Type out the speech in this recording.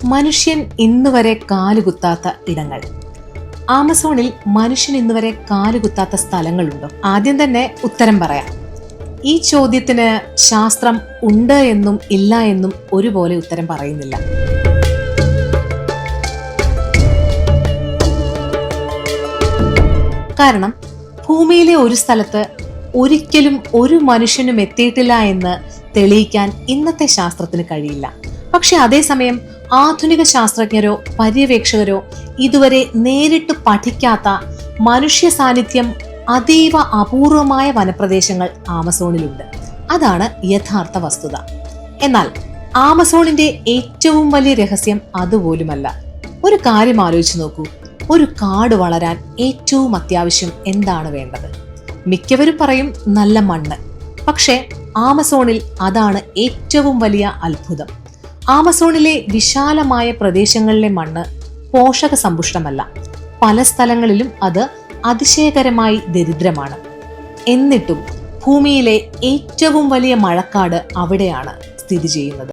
മനുഷ്യൻ ഇന്നുവരെ കാലുകുത്താത്ത ഇടങ്ങൾ. ആമസോണിൽ മനുഷ്യൻ ഇന്നുവരെ കാലുകുത്താത്ത സ്ഥലങ്ങളുണ്ടോ? ആദ്യം തന്നെ ഉത്തരം പറയാം. ഈ ചോദ്യത്തിന് ശാസ്ത്രം ഉണ്ട് എന്നും ഇല്ല എന്നും ഒരുപോലെ ഉത്തരം പറയുന്നില്ല. കാരണം ഭൂമിയിലെ ഒരു സ്ഥലത്ത് ഒരിക്കലും ഒരു മനുഷ്യനും എത്തിയിട്ടില്ല എന്ന് തെളിയിക്കാൻ ഇന്നത്തെ ശാസ്ത്രത്തിന് കഴിയില്ല. പക്ഷെ അതേസമയം ആധുനിക ശാസ്ത്രജ്ഞരോ പര്യവേക്ഷകരോ ഇതുവരെ നേരിട്ട് പഠിക്കാത്ത മനുഷ്യ സാന്നിധ്യം അതീവ അപൂർവമായ വനപ്രദേശങ്ങൾ ആമസോണിലുണ്ട്. അതാണ് യഥാർത്ഥ വസ്തുത. എന്നാൽ ആമസോണിന്റെ ഏറ്റവും വലിയ രഹസ്യം അതുപോലുമല്ല. ഒരു കാര്യം ആലോചിച്ച് നോക്കൂ. ഒരു കാട് വളരാൻ ഏറ്റവും അത്യാവശ്യം എന്താണ് വേണ്ടത്? മിക്കവരും പറയും നല്ല മണ്ണ്. പക്ഷെ ആമസോണിൽ അതാണ് ഏറ്റവും വലിയ അത്ഭുതം. ആമസോണിലെ വിശാലമായ പ്രദേശങ്ങളിലെ മണ്ണ് പോഷക സമ്പുഷ്ടമല്ല. പല സ്ഥലങ്ങളിലും അത് അതിശയകരമായി ദരിദ്രമാണ്. എന്നിട്ടും ഭൂമിയിലെ ഏറ്റവും വലിയ മഴക്കാട് അവിടെയാണ് സ്ഥിതി ചെയ്യുന്നത്.